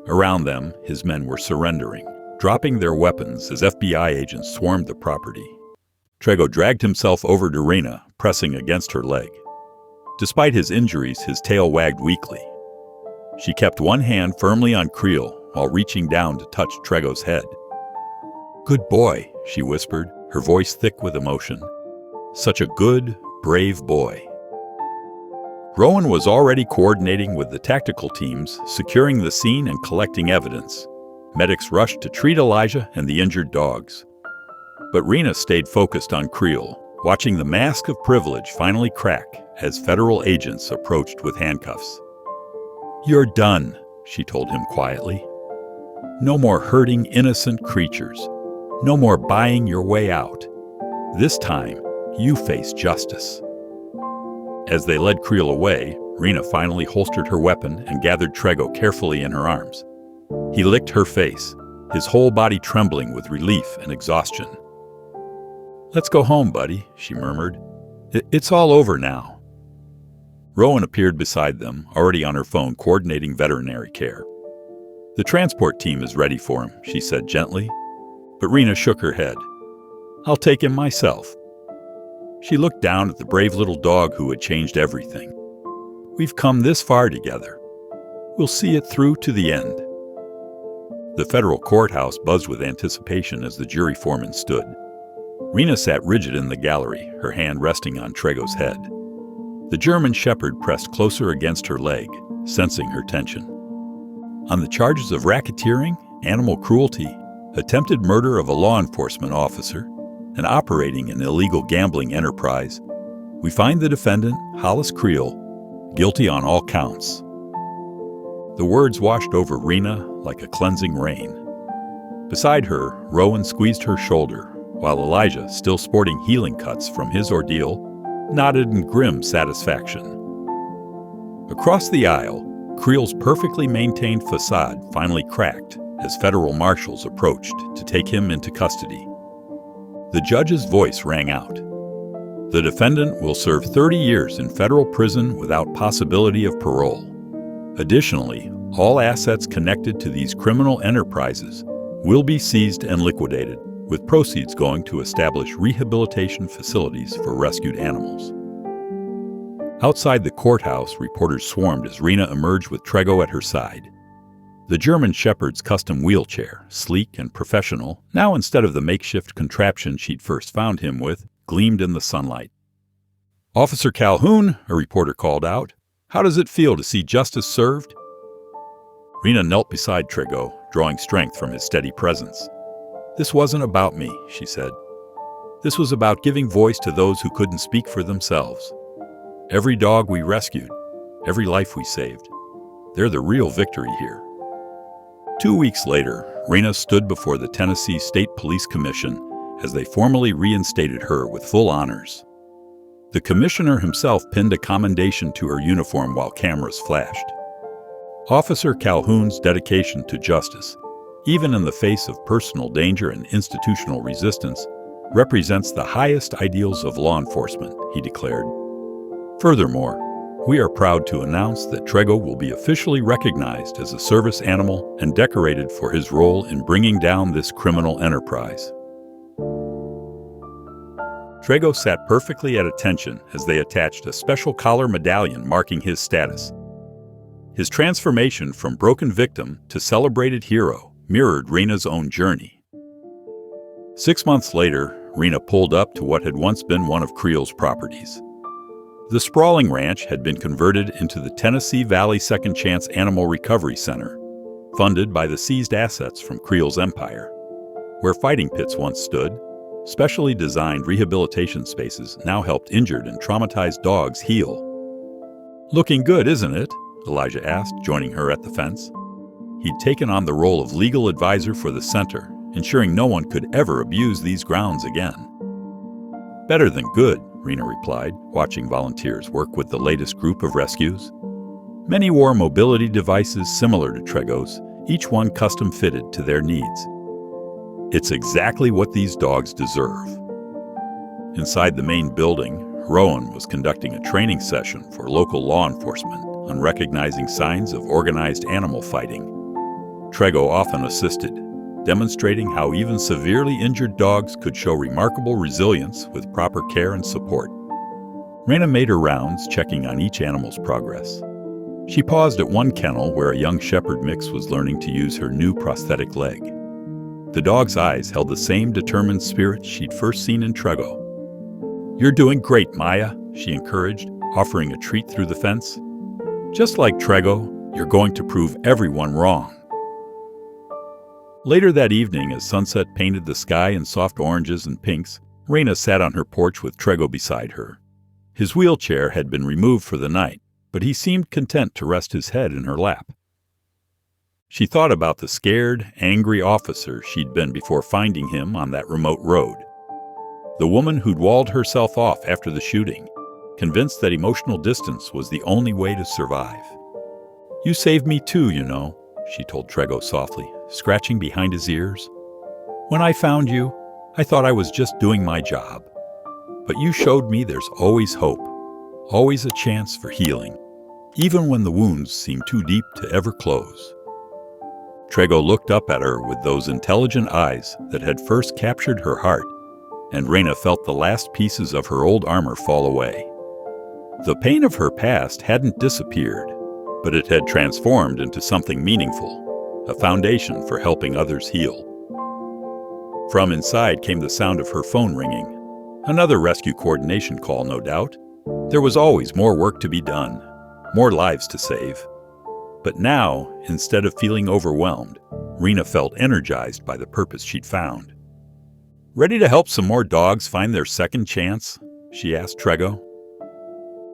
Around them, his men were surrendering, dropping their weapons as FBI agents swarmed the property. Trego dragged himself over to Rena, pressing against her leg. Despite his injuries, his tail wagged weakly. She kept one hand firmly on Creel while reaching down to touch Trego's head. "Good boy," she whispered, her voice thick with emotion. "Such a good, brave boy." Rowan was already coordinating with the tactical teams, securing the scene and collecting evidence. Medics rushed to treat Elijah and the injured dogs. But Rena stayed focused on Creel, watching the mask of privilege finally crack as federal agents approached with handcuffs. "You're done," she told him quietly. "No more hurting innocent creatures. No more buying your way out. This time, you face justice." As they led Creel away, Rena finally holstered her weapon and gathered Trego carefully in her arms. He licked her face, his whole body trembling with relief and exhaustion. "Let's go home, buddy," she murmured. It's all over now." Rowan appeared beside them, already on her phone coordinating veterinary care. "The transport team is ready for him," she said gently. But Rena shook her head. "I'll take him myself." She looked down at the brave little dog who had changed everything. "We've come this far together. We'll see it through to the end." The federal courthouse buzzed with anticipation as the jury foreman stood. Rena sat rigid in the gallery, her hand resting on Trego's head. The German shepherd pressed closer against her leg, sensing her tension. On the charges of racketeering, animal cruelty, attempted murder of a law enforcement officer, and operating an illegal gambling enterprise, we find the defendant, Hollis Creel, guilty on all counts. The words washed over Rena like a cleansing rain. Beside her, Rowan squeezed her shoulder, while Elijah, still sporting healing cuts from his ordeal, nodded in grim satisfaction. Across the aisle, Creel's perfectly maintained facade finally cracked as federal marshals approached to take him into custody. The judge's voice rang out. "The defendant will serve 30 years in federal prison without possibility of parole. Additionally, all assets connected to these criminal enterprises will be seized and liquidated, with proceeds going to establish rehabilitation facilities for rescued animals." Outside the courthouse, reporters swarmed as Rena emerged with Trego at her side. The German shepherd's custom wheelchair, sleek and professional, now instead of the makeshift contraption she'd first found him with, gleamed in the sunlight. "Officer Calhoun," a reporter called out, "how does it feel to see justice served?" Rena knelt beside Trego, drawing strength from his steady presence. "This wasn't about me," she said. "This was about giving voice to those who couldn't speak for themselves. Every dog we rescued, every life we saved, they're the real victory here." 2 weeks later, Rena stood before the Tennessee State Police Commission as they formally reinstated her with full honors. The commissioner himself pinned a commendation to her uniform while cameras flashed. Officer Calhoun's dedication to justice, even in the face of personal danger and institutional resistance, represents the highest ideals of law enforcement, he declared. Furthermore, we are proud to announce that Trego will be officially recognized as a service animal and decorated for his role in bringing down this criminal enterprise. Trego sat perfectly at attention as they attached a special collar medallion marking his status. His transformation from broken victim to celebrated hero mirrored Rena's own journey. 6 months later, Rena pulled up to what had once been one of Creel's properties. The sprawling ranch had been converted into the Tennessee Valley Second Chance Animal Recovery Center, funded by the seized assets from Creel's empire. Where fighting pits once stood, specially designed rehabilitation spaces now helped injured and traumatized dogs heal. "Looking good, isn't it?" Elijah asked, joining her at the fence. He'd taken on the role of legal advisor for the center ensuring no one could ever abuse these grounds again. Better than good, Rena replied, watching volunteers work with the latest group of rescues. Many wore mobility devices similar to Trego's, each one custom-fitted to their needs. It's exactly what these dogs deserve. Inside the main building, Rowan was conducting a training session for local law enforcement on recognizing signs of organized animal fighting. Trego often assisted, demonstrating how even severely injured dogs could show remarkable resilience with proper care and support. Rena made her rounds, checking on each animal's progress. She paused at one kennel where a young shepherd mix was learning to use her new prosthetic leg. The dog's eyes held the same determined spirit she'd first seen in Trego. "You're doing great, Maya," she encouraged, offering a treat through the fence. "Just like Trego, you're going to prove everyone wrong." Later that evening, as sunset painted the sky in soft oranges and pinks, Rena sat on her porch with Trego beside her. His wheelchair had been removed for the night, but he seemed content to rest his head in her lap. She thought about the scared, angry officer she'd been before finding him on that remote road. The woman who'd walled herself off after the shooting, convinced that emotional distance was the only way to survive. "You saved me too, you know," she told Trego softly, scratching behind his ears. "When I found you, I thought I was just doing my job. But you showed me there's always hope, always a chance for healing, even when the wounds seem too deep to ever close." Trego looked up at her with those intelligent eyes that had first captured her heart, and Rena felt the last pieces of her old armor fall away. The pain of her past hadn't disappeared, but it had transformed into something meaningful, a foundation for helping others heal. From inside came the sound of her phone ringing. Another rescue coordination call, no doubt. There was always more work to be done, more lives to save. But now, instead of feeling overwhelmed, Rena felt energized by the purpose she'd found. "Ready to help some more dogs find their second chance?" she asked Trego.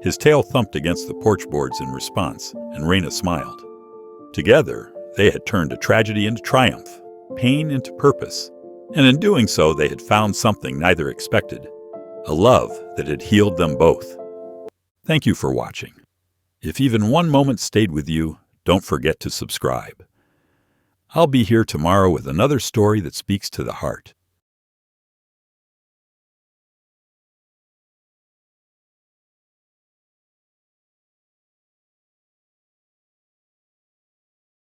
His tail thumped against the porch boards in response, and Rena smiled. Together, they had turned a tragedy into triumph, pain into purpose, and in doing so they had found something neither expected, a love that had healed them both. Thank you for watching. If even one moment stayed with you, don't forget to subscribe. I'll be here tomorrow with another story that speaks to the heart.